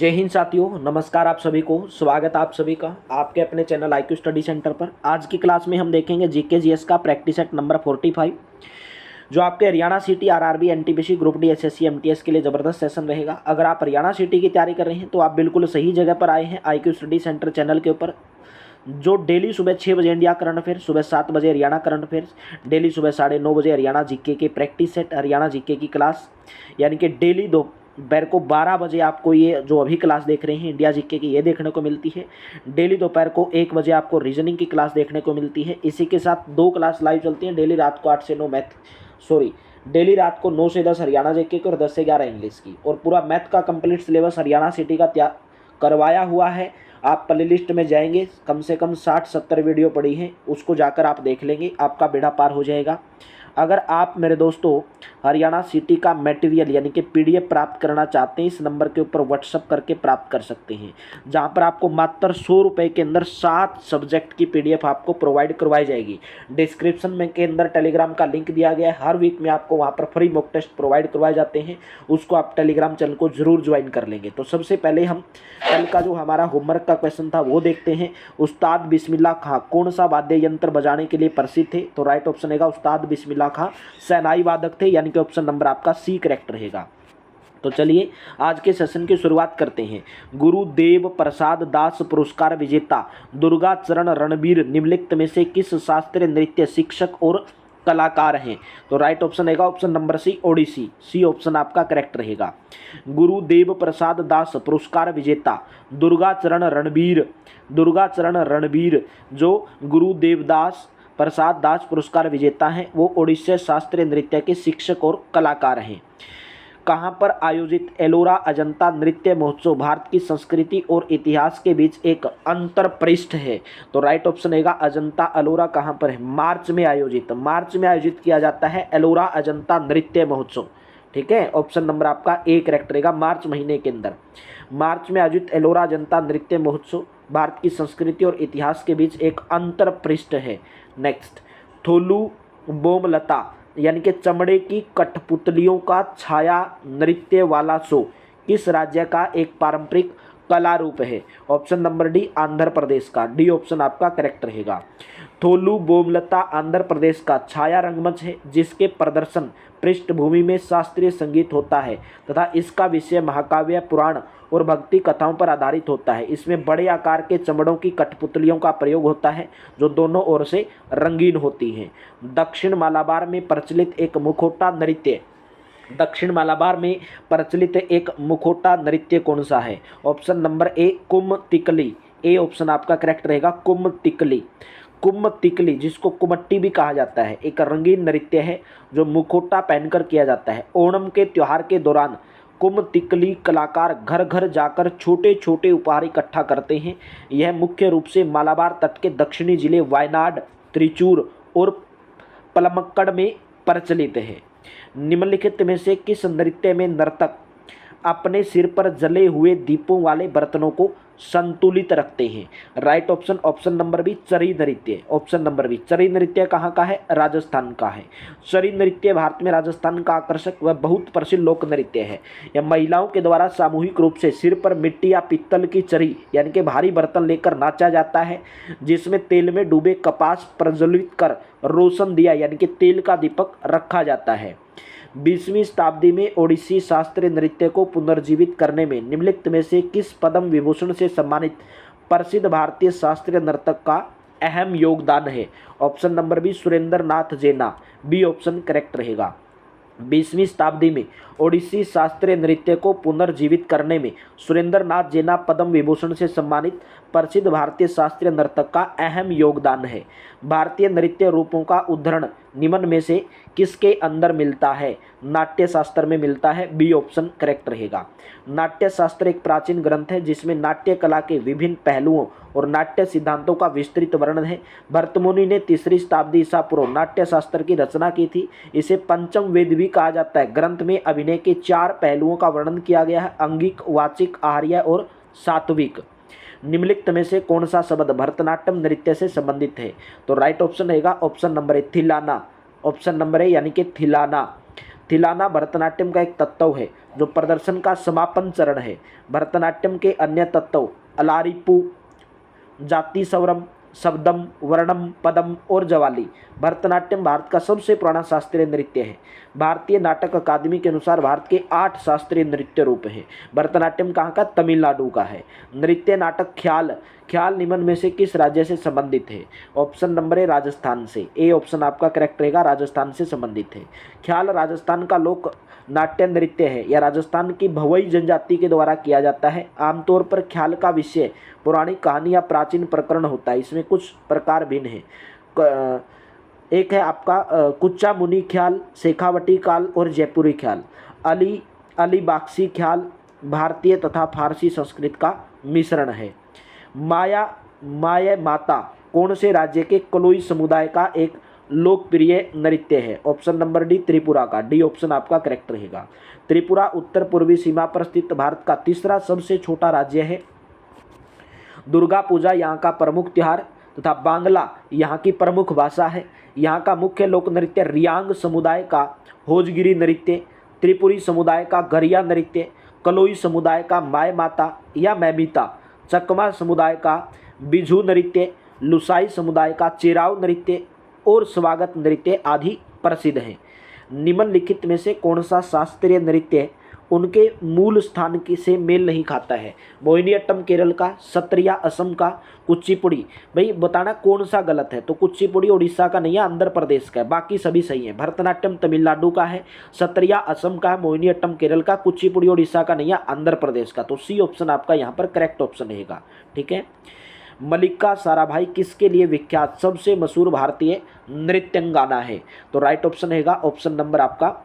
जय हिंद साथियों, नमस्कार आप सभी को। स्वागत आप सभी का आपके अपने चैनल IQ स्टडी सेंटर पर। आज की क्लास में हम देखेंगे जीके जीएस का प्रैक्टिस सेट नंबर 45, जो आपके Haryana city, RRB, NTPC, group D, SSC, MTS के लिए ज़बरदस्त सेशन रहेगा। अगर आप हरियाणा सिटी की तैयारी कर रहे हैं तो आप बिल्कुल सही जगह पर आए हैं IQ स्टडी सेंटर चैनल के ऊपर, जो डेली सुबह 6 बजे इंडिया करंट अफेयर्स, सुबह 7 बजे हरियाणा करंट अफेयर्स, डेली सुबह 9:30 बजे हरियाणा जीके के प्रैक्टिस सेट, हरियाणा जीके की क्लास, यानी कि डेली दोपहर को 12 बजे आपको ये जो अभी क्लास देख रहे हैं इंडिया जीके की, ये देखने को मिलती है। डेली दोपहर को 1 बजे आपको रीजनिंग की क्लास देखने को मिलती है। इसी के साथ 2 क्लास लाइव चलती हैं डेली रात को 8 से 9 डेली रात को 9 से 10 हरियाणा जीके की और 10 से 11 इंग्लिश की। और पूरा मैथ का कंप्लीट सिलेबस हरियाणा सिटी का तैयार करवाया हुआ है। आप प्ले लिस्ट में जाएंगे, कम से कम 60-70 वीडियो पड़ी हैं, उसको जाकर आप देख लेंगे, आपका बेड़ा पार हो जाएगा। अगर आप मेरे दोस्तों हरियाणा सिटी का मटेरियल यानी कि PDF प्राप्त करना चाहते हैं, इस नंबर के ऊपर व्हाट्सअप करके प्राप्त कर सकते हैं, जहां पर आपको मात्र 100 रुपये के अंदर 7 सब्जेक्ट की PDF आपको प्रोवाइड करवाई जाएगी। डिस्क्रिप्शन में के अंदर टेलीग्राम का लिंक दिया गया है। हर वीक में आपको वहां पर फ्री मॉक टेस्ट प्रोवाइड करवाए जाते हैं, उसको आप टेलीग्राम चैनल को जरूर ज्वाइन कर लेंगे। तो सबसे पहले हम कल का जो हमारा होमवर्क का क्वेश्चन था वो देखते हैं। उस्ताद बिस्मिल्लाह खां कौन सा वाद्य यंत्र बजाने के लिए प्रसिद्ध थे? तो राइट ऑप्शन रहेगा उस्ताद बिस्मिल्लाह खां शहनाई वादक थे, यानी कि ऑप्शन नंबर आपका सी करेक्ट रहेगा। तो चलिए आज के सेशन की शुरुआत करते हैं। गुरुदेव प्रसाद दास पुरस्कार विजेता दुर्गा चरण रणबीर निम्नलिखित में से किस शास्त्रीय नृत्य शिक्षक और कलाकार हैं? तो राइट ऑप्शन रहेगा option number C Odissi. C option आपका करेक्ट रहेगा। गुरुदेव प्रसाद दास पुरस्कार विजेता दुर्गा चरण रणबीर जो गुरुदेवदास प्रसाद दास पुरस्कार विजेता हैं, वो ओडिशा शास्त्रीय नृत्य के शिक्षक और कलाकार हैं। कहाँ पर आयोजित एलोरा अजंता नृत्य महोत्सव भारत की संस्कृति और इतिहास के बीच एक अंतरपृष्ठ है? तो राइट ऑप्शन रहेगा अजंता एलोरा कहाँ पर है? मार्च में आयोजित किया जाता है एलोरा अजंता नृत्य महोत्सव। ठीक है, ऑप्शन नंबर आपका ए करेक्ट रहेगा। मार्च महीने के अंदर मार्च में आयोजित एलोरा अजंता नृत्य महोत्सव भारत की संस्कृति और इतिहास के बीच एक अंतरपृष्ठ है। नेक्स्ट, थोलू बोमलता यानी कि चमड़े की कठपुतलियों का छाया नृत्य वाला शो किस राज्य का एक पारंपरिक कला रूप है? Option number D Andhra Pradesh का। डी ऑप्शन आपका करेक्ट रहेगा। थोलू बोमलता आंध्र प्रदेश का छाया रंगमंच है, जिसके प्रदर्शन पृष्ठभूमि में शास्त्रीय संगीत होता है तथा इसका विषय महाकाव्य, पुराण और भक्ति कथाओं पर आधारित होता है। इसमें बड़े आकार के चमड़ों की कठपुतलियों का प्रयोग होता है, जो दोनों ओर से रंगीन होती हैं। दक्षिण मालाबार में प्रचलित एक मुखौटा नृत्य कौन सा है? Option number A Kummattikali. A option आपका करेक्ट रहेगा। कुम्मतिकली जिसको कुमट्टी भी कहा जाता है, एक रंगीन नृत्य है जो मुखौटा पहनकर किया जाता है। ओणम के त्योहार के दौरान कुम्मतिकली कलाकार घर घर जाकर छोटे छोटे उपहार इकट्ठा करते हैं। यह मुख्य रूप से मालाबार तट के दक्षिणी जिले वायनाड, त्रिचूर और पलमक्कड़ में प्रचलित है। निम्नलिखित में से किस नृत्य में नर्तक अपने सिर पर जले हुए दीपों वाले बर्तनों को संतुलित रखते हैं? Right option option number B Chari नृत्य। ऑप्शन नंबर बी चरी नृत्य कहाँ का है? राजस्थान का है। चरी नृत्य भारत में राजस्थान का आकर्षक व बहुत प्रसिद्ध लोक नृत्य है। यह महिलाओं के द्वारा सामूहिक रूप से सिर पर मिट्टी या पीतल की चरी यानी कि भारी बर्तन लेकर नाचा जाता है, जिसमें तेल में डूबे कपास प्रज्वलित कर रोशन दिया यानी कि तेल का दीपक रखा जाता है। 20वीं शताब्दी में ओडिसी शास्त्रीय नृत्य को पुनर्जीवित करने में निम्नलिखित में से किस पद्म विभूषण से सम्मानित प्रसिद्ध भारतीय शास्त्रीय नर्तक का अहम योगदान है? Option number B Surendra Nath Jena. B option correct रहेगा। 20वीं शताब्दी में ओडिसी शास्त्रीय नृत्य को पुनर्जीवित करने में सुरेंद्र नाथ जैना पद्म विभूषण से सम्मानित प्रसिद्ध भारतीय शास्त्रीय नर्तक का अहम योगदान है। भारतीय नृत्य रूपों का उदाहरण निम्न में से किसके अंदर मिलता है? नाट्य शास्त्र में मिलता है। बी ऑप्शन करेक्ट रहेगा। नाट्य शास्त्र एक प्राचीन ग्रंथ है जिसमें नाट्य कला के विभिन्न पहलुओं और नाट्य सिद्धांतों का विस्तृत वर्णन है। भरतमुनि ने 3री शताब्दी ईसा पूर्व नाट्य शास्त्र की रचना की थी। इसे पंचम वेद भी कहा जाता है। ग्रंथ में अभिनय के 4 पहलुओं का वर्णन किया गया है, अंगिक, वाचिक, आहार्य और सात्विक। निम्नलिखित में से कौन सा शब्द भरतनाट्यम नृत्य से संबंधित है? तो राइट ऑप्शन रहेगा ऑप्शन नंबर ए थिलाना। ऑप्शन नंबर ए यानी कि थिलाना। थिलाना भरतनाट्यम का एक तत्व है जो प्रदर्शन का समापन चरण है। भरतनाट्यम के अन्य तत्व अलारिपू, जाति स्वरम, शब्दम, वर्णम, पदम और जवाली। भरतनाट्यम भारत का सबसे पुराना शास्त्रीय नृत्य है। भारतीय नाटक अकादमी के अनुसार भारत के 8 शास्त्रीय नृत्य रूप हैं। भरतनाट्यम कहाँ का? तमिलनाडु का है। नृत्य नाटक ख्याल, ख्याल निम्न में से किस राज्य से संबंधित है? ऑप्शन नंबर ए राजस्थान से। ए ऑप्शन आपका करेक्ट रहेगा, राजस्थान से संबंधित है। ख्याल राजस्थान का लोक नाट्य नृत्य है। यह राजस्थान की भवई जनजाति के द्वारा किया जाता है। आमतौर पर ख्याल का विषय पौराणिक कहानी या प्राचीन प्रकरण होता है। इसमें कुछ प्रकार भिन्न है। एक है आपका कुच्चा मुनि ख्याल, शेखावटी ख्याल और जयपुरी ख्याल। अलीबागसी ख्याल भारतीय तथा फारसी संस्कृत का मिश्रण है। माया माता कौन से राज्य के कलोई समुदाय का एक लोकप्रिय नृत्य है? ऑप्शन नंबर डी त्रिपुरा का। डी ऑप्शन आपका करेक्ट रहेगा। त्रिपुरा उत्तर पूर्वी सीमा पर स्थित भारत का तीसरा सबसे छोटा राज्य है। दुर्गा पूजा यहाँ का प्रमुख त्योहार तथा बांग्ला यहाँ की प्रमुख भाषा है। यहाँ का मुख्य लोक नृत्य रियांग समुदाय का होजगिरी नृत्य, त्रिपुरी समुदाय का गरिया नृत्य, कलोई समुदाय का माय माता या मैमीता, चकमा समुदाय का बिझू नृत्य, लुसाई समुदाय का चेराव नृत्य और स्वागत नृत्य आदि प्रसिद्ध हैं। निम्नलिखित में से कौन सा शास्त्रीय नृत्य उनके मूल स्थान की से मेल नहीं खाता है? मोहिनीअट्टम केरल का, सत्रिया असम का, कुचिपुड़ी। भाई बताना कौन सा गलत है? तो कुचिपुड़ी उड़ीसा का नहीं है, आंध्र प्रदेश का है, बाकी सभी सही है। भरतनाट्यम तमिलनाडु का है, सत्रिया असम का है, मोहिनीअट्टम केरल का, कुचिपुड़ी उड़ीसा का नहीं है, आंध्र प्रदेश का। तो सी ऑप्शन आपका यहाँ पर करेक्ट ऑप्शन रहेगा। ठीक है। मल्लिका साराभाई किसके लिए विख्यात सबसे मशहूर भारतीय नृत्यंगाना है? तो राइट ऑप्शन रहेगा ऑप्शन नंबर आपका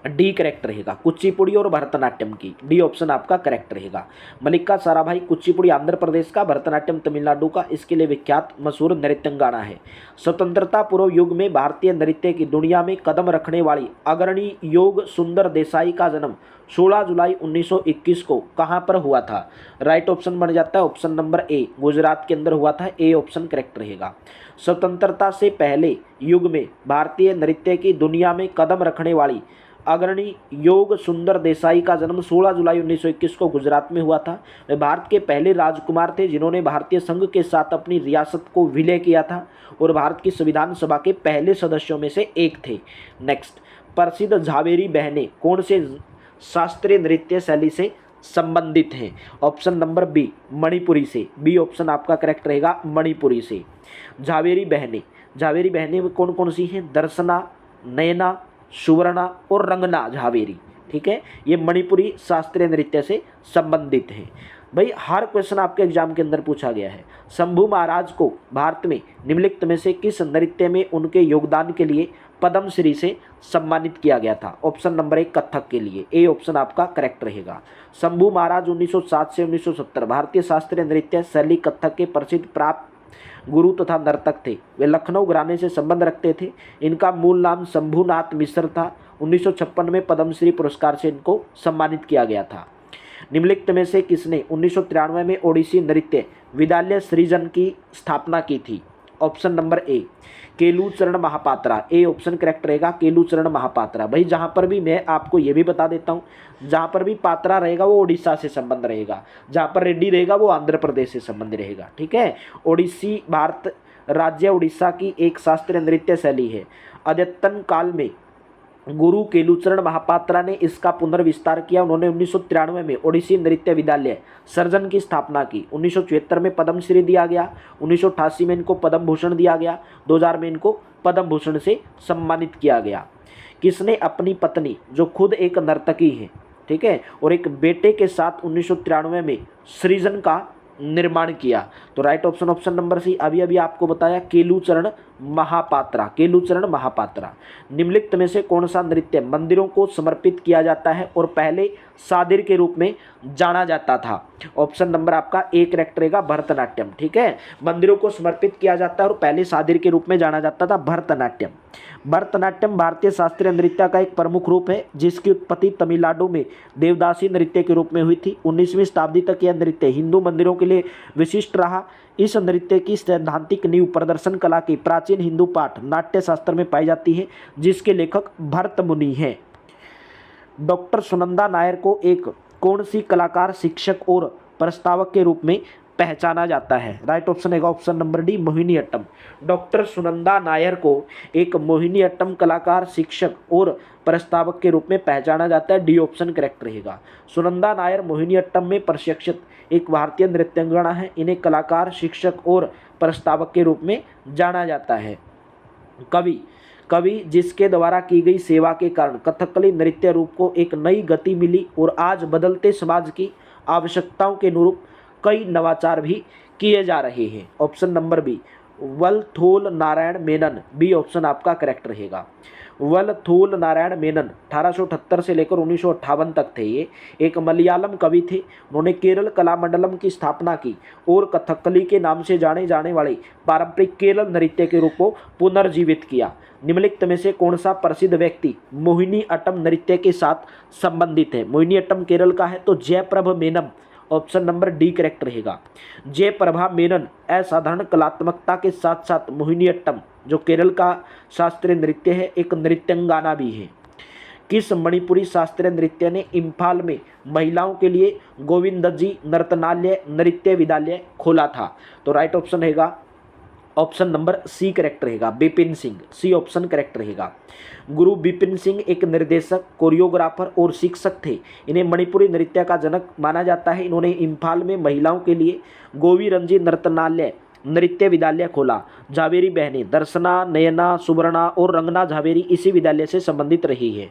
डी करेक्ट रहेगा, कुचिपुड़ी और भरतनाट्यम की। डी ऑप्शन आपका करेक्ट रहेगा। मल्लिका साराभाई कुचिपुड़ी आंध्र प्रदेश का, भरतनाट्यम तमिलनाडु का, इसके लिए विख्यात मशहूर नृत्यंगाना है। स्वतंत्रता पूर्व युग में भारतीय नृत्य की दुनिया में कदम रखने वाली अग्रणी योग सुंदर देसाई का जन्म 16 जुलाई 1921 को कहाँ पर हुआ था? राइट ऑप्शन बन जाता है ऑप्शन नंबर ए, गुजरात के अंदर हुआ था। ए ऑप्शन करेक्ट रहेगा। स्वतंत्रता से पहले युग में भारतीय नृत्य की दुनिया में कदम रखने वाली अग्रणी योग सुंदर देसाई का जन्म 16 जुलाई 1921 को गुजरात में हुआ था। वे भारत के पहले राजकुमार थे जिन्होंने भारतीय संघ के साथ अपनी रियासत को विलय किया था और भारत की संविधान सभा के पहले सदस्यों में से एक थे। नेक्स्ट, प्रसिद्ध झावेरी बहनें कौन से शास्त्रीय नृत्य शैली से संबंधित हैं? ऑप्शन नंबर बी, मणिपुरी से। बी ऑप्शन आपका करेक्ट रहेगा, मणिपुरी से। झावेरी बहनें कौन कौन सी हैं? दर्शना, नयना, सुवर्णा और रंगना झावेरी। ठीक है, ये मणिपुरी शास्त्रीय नृत्य से संबंधित है। भाई हर क्वेश्चन आपके एग्जाम के अंदर पूछा गया है। शंभू महाराज को भारत में निम्नलिखित में से किस नृत्य में उनके योगदान के लिए पद्मश्री से सम्मानित किया गया था? ऑप्शन नंबर 1 कथक के लिए। ए ऑप्शन आपका करेक्ट रहेगा। शंभू महाराज 1907 से 1970 भारतीय शास्त्रीय नृत्य शैली कथक के प्रसिद्ध प्राप्त गुरु तथा नर्तक थे। वे लखनऊ घराने से संबंध रखते थे। इनका मूल नाम शंभूनाथ मिश्र था। 1956 में पद्मश्री पुरस्कार से इनको सम्मानित किया गया था। निम्नलिखित में से किसने 1993 में ओडिसी नृत्य विद्यालय सृजन की स्थापना की थी? Option number A, Kelucharan Mohapatra. A option correct रहेगा, केलूचरण महापात्रा। भाई जहाँ पर भी मैं आपको ये भी बता देता हूँ, जहाँ पर भी पात्रा रहेगा वो उड़ीसा से संबंध रहेगा, जहाँ पर रेड्डी रहेगा वो आंध्र प्रदेश से संबंध रहेगा। ठीक है। ओडिसी भारत राज्य उड़ीसा की एक शास्त्रीय नृत्य शैली है। अद्यतन काल में गुरु केलूचरण महापात्रा ने इसका पुनर्विस्तार किया। उन्होंने 1993 में ओडिसी नृत्य विद्यालय सर्जन की स्थापना की। 1974 में पद्मश्री दिया गया, 1988 में इनको पद्म भूषण दिया गया, 2000 में इनको पद्म भूषण से सम्मानित किया गया। किसने अपनी पत्नी जो खुद एक नर्तकी है, ठीक है, और एक बेटे के साथ 1993 में सृजन का निर्माण किया? तो right option option number C, अभी अभी आपको बताया, केलूचरण महापात्रा। केलूचरण महापात्रा। निम्नलिखित में से कौन सा नृत्य मंदिरों को समर्पित किया जाता है और पहले सादिर के रूप में जाना जाता था? ऑप्शन नंबर आपका ए करेक्ट रहेगा, भरतनाट्यम। ठीक है, मंदिरों को समर्पित किया जाता है और पहले सादिर के रूप में जाना जाता था भरतनाट्यम। भरतनाट्यम भारतीय शास्त्रीय नृत्य का एक प्रमुख रूप है जिसकी उत्पत्ति तमिलनाडु में देवदासी नृत्य के रूप में हुई थी। 19वीं शताब्दी तक यह नृत्य हिंदू मंदिरों के लिए विशिष्ट रहा। इस नृत्य की सैद्धांतिक नींव प्रदर्शन कला की प्राचीन हिंदू पाठ नाट्य शास्त्र में पाई जाती है जिसके लेखक भरत मुनि हैं। डॉक्टर सुनंदा नायर को एक कौन सी कलाकार, शिक्षक और प्रस्तावक के रूप में पहचाना जाता है? राइट ऑप्शन है option number D, Mohiniyattam. Doctor Sunanda Nair को एक मोहिनीअट्टम कलाकार, शिक्षक और प्रस्तावक के रूप में पहचाना जाता है। डी ऑप्शन करेक्ट रहेगा। सुनंदा नायर मोहिनीअट्टम में प्रशिक्षित एक भारतीय नृत्यांगना है। इन्हें कलाकार, शिक्षक और प्रस्तावक के रूप में जाना जाता है। कवि जिसके द्वारा की गई सेवा के कारण कथकली नृत्य रूप को एक नई गति मिली और आज बदलते समाज की आवश्यकताओं के अनुरूप कई नवाचार भी किए जा रहे हैं। Option number B, Vallathol Narayana Menon. B option आपका करेक्ट रहेगा। वलथोल नारायण मेनन 1878 से लेकर 1958 तक थे। ये एक मलयालम कवि थे। उन्होंने केरल कलामंडलम की स्थापना की और कथकली के नाम से जाने जाने वाले पारंपरिक केरल नृत्य के रूप को पुनर्जीवित किया। निम्नलिखित में से कौन सा प्रसिद्ध व्यक्ति मोहिनीअट्टम नृत्य के साथ संबंधित है? मोहिनीअट्टम केरल का है तो Jayaprabha Menon option number D correct रहेगा। जयप्रभा मेनन असाधारण कलात्मकता के साथ साथ मोहिनीअट्टम जो केरल का शास्त्रीय नृत्य है, एक नृत्यांगना भी है। किस मणिपुरी शास्त्रीय नृत्य ने इम्फाल में महिलाओं के लिए गोविंदजी नर्तनालय नृत्य विद्यालय खोला था? तो राइट ऑप्शन रहेगा ऑप्शन नंबर सी करेक्ट रहेगा, Bipin Singh. C option correct रहेगा। गुरु बिपिन सिंह एक निर्देशक, कोरियोग्राफर और शिक्षक थे। इन्हें मणिपुरी नृत्य का जनक माना जाता है। इन्होंने इम्फाल में महिलाओं के लिए गोविरंजी नर्तनालय नृत्य विद्यालय खोला। झावेरी बहनें दर्शना, नयना, सुवर्णा और रंगना झावेरी इसी विद्यालय से संबंधित रही है।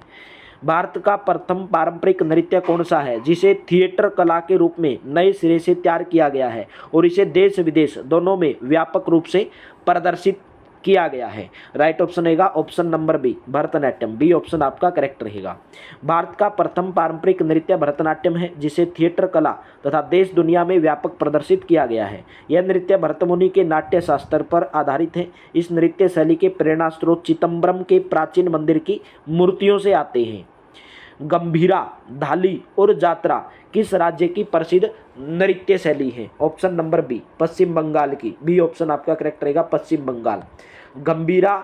भारत का प्रथम पारंपरिक नृत्य कौन सा है जिसे थिएटर कला के रूप में नए सिरे से तैयार किया गया है और इसे देश विदेश दोनों में व्यापक रूप से प्रदर्शित किया गया है? राइट ऑप्शन रहेगा option number B, Bharatanatyam. B option आपका करेक्ट रहेगा। भारत का प्रथम पारंपरिक नृत्य भरतनाट्यम है जिसे थिएटर कला तथा देश दुनिया में व्यापक प्रदर्शित किया गया है। यह नृत्य भरतमुनि के नाट्य शास्त्र पर आधारित है। इस नृत्य शैली के प्रेरणा स्रोत चिदम्बरम के प्राचीन मंदिर की मूर्तियों से आते हैं। गंभीरा, धाली और जात्रा किस राज्य की प्रसिद्ध नृत्य शैली है? Option number B, Paschim Bengal की। बी ऑप्शन आपका करेक्ट रहेगा, पश्चिम बंगाल। गंभीरा,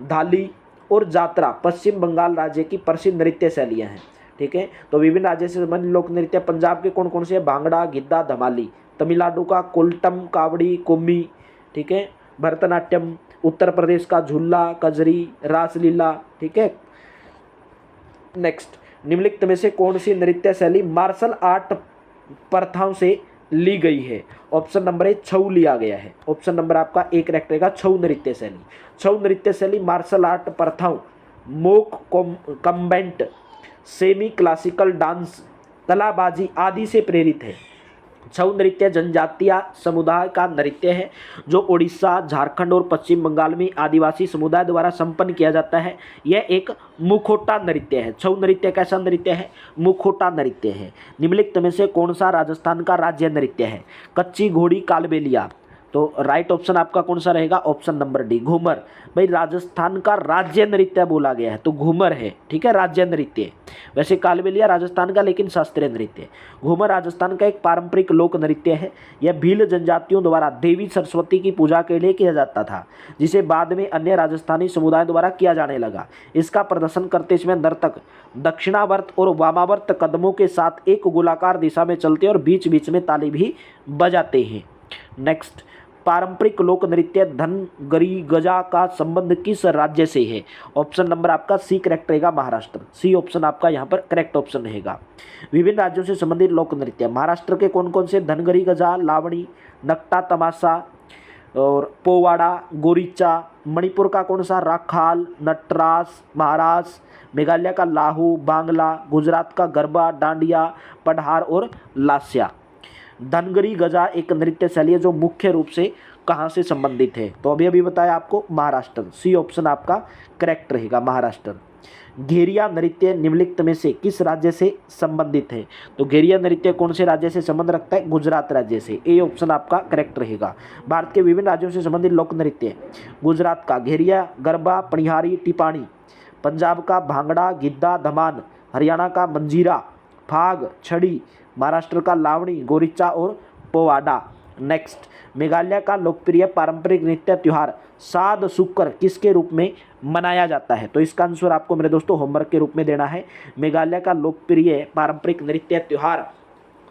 धाली और जात्रा पश्चिम बंगाल राज्य की प्रसिद्ध नृत्य शैलियाँ हैं। ठीक है, तो विभिन्न राज्य से संबंधित लोक नृत्य पंजाब के कौन कौन से? भांगड़ा, गिद्दा, धमाली। तमिलनाडु का कोल्टम, कावड़ी, कुम्मी। ठीक है, भरतनाट्यम। उत्तर प्रदेश का झुल्ला, कजरी, रासलीला। ठीक है, नेक्स्ट, निम्नलिखित में से कौन सी नृत्य शैली मार्शल आर्ट प्रथाओं से ली गई है? ऑप्शन नंबर ए, छऊ लिया गया है। ऑप्शन नंबर आपका एक करेक्ट रहेगा, छऊ नृत्य शैली। छऊ नृत्य शैली मार्शल आर्ट प्रथाओं, mock combat, semi classical dance, कलाबाजी आदि से प्रेरित है। छऊ नृत्य जनजातीय समुदाय का नृत्य है जो उड़ीसा, झारखंड और पश्चिम बंगाल में आदिवासी समुदाय द्वारा संपन्न किया जाता है। यह एक मुखौटा नृत्य है। छऊ नृत्य कैसा नृत्य है? मुखौटा नृत्य है। निम्नलिखित में से कौन सा राजस्थान का राज्य नृत्य है? कच्ची घोड़ी, कालबेलिया। तो राइट ऑप्शन आपका कौन सा रहेगा? Option number D, Ghoomar. भाई राजस्थान का राज्य नृत्य बोला गया है तो घूमर है। ठीक है, राज्य नृत्य। वैसे कालबेलिया राजस्थान का लेकिन शास्त्रीय नृत्य। घूमर राजस्थान का एक पारंपरिक लोक नृत्य है। यह भील जनजातियों द्वारा देवी सरस्वती की पूजा के लिए किया जाता था, जिसे बाद में अन्य राजस्थानी समुदाय द्वारा किया जाने लगा। इसका प्रदर्शन करते समय नर्तक दक्षिणावर्त और वामावर्त कदमों के साथ एक गोलाकार दिशा में चलते हैं और बीच बीच में ताली भी बजाते हैं। नेक्स्ट, पारंपरिक लोक नृत्य धनगरी गजा का संबंध किस राज्य से है? ऑप्शन नंबर आपका सी करेक्ट रहेगा, महाराष्ट्र। सी ऑप्शन आपका यहाँ पर करेक्ट ऑप्शन रहेगा। विभिन्न राज्यों से संबंधित लोक नृत्य महाराष्ट्र के कौन कौन से? धनगरी गजा, लावणी, नकटा तमाशा और पोवाड़ा, गोरिचा। मणिपुर का कौन सा? राखाल, नटरास, महारास। मेघालय का लाहू, बांग्ला। गुजरात का गरबा, डांडिया, पढ़ार और लास्या। धनगरी गजा एक नृत्य शैली है जो मुख्य रूप से कहाँ से संबंधित है? तो अभी बताया आपको, महाराष्ट्र। सी ऑप्शन आपका करेक्ट रहेगा, महाराष्ट्र। घेरिया नृत्य निम्नलिखित में से किस राज्य से संबंधित है? तो घेरिया नृत्य कौन से राज्य से संबंध रखता है? गुजरात राज्य से। ए ऑप्शन आपका करेक्ट रहेगा। भारत के विभिन्न राज्यों से संबंधित लोक नृत्य, गुजरात का घेरिया, गरबा, पनिहारी, टिपाणी। पंजाब का भांगड़ा, गिद्दा, धमान। हरियाणा का मंजीरा, फाग, छड़ी। महाराष्ट्र का लावणी, गोरिचा और पोवाड़ा। नेक्स्ट, मेघालय का लोकप्रिय पारंपरिक नृत्य त्योहार साद सुक्कर किसके रूप में मनाया जाता है? तो इसका आंसर आपको मेरे दोस्तों होमवर्क के रूप में देना है। मेघालय का लोकप्रिय पारंपरिक नृत्य त्योहार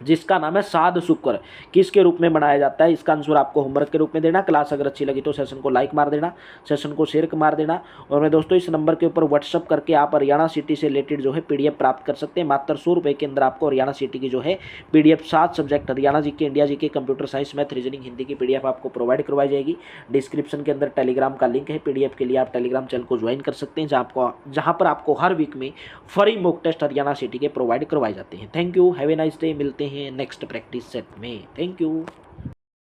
जिसका नाम है साद सुक्कर किसके रूप में मनाया जाता है? इसका आंसर आपको होमवर्क के रूप में देना। क्लास अगर अच्छी लगी तो सेशन को लाइक मार देना, सेशन को शेयर मार देना। और मेरे दोस्तों इस नंबर के ऊपर व्हाट्सअप करके आप हरियाणा सिटी से रिलेटेड जो है पीडीएफ प्राप्त कर सकते हैं। मात्र 100 रुपये के अंदर आपको हरियाणा सिटी की जो है PDF 7 subject Haryana GK, India GK, computer science, math, reasoning, Hindi की पीडीएफ आपको प्रोवाइड करवाई जाएगी। डिस्क्रिप्शन के अंदर टेलीग्राम का लिंक है, पीडीएफ के लिए आप टेलीग्राम चैनल को ज्वाइन कर सकते हैं, जहाँ पर आपको हर वीक में free mock test Haryana city के प्रोवाइड करवाए जाते हैं। Thank you, have a nice day. मिलते हैं नेक्स्ट प्रैक्टिस सेट में। Thank you.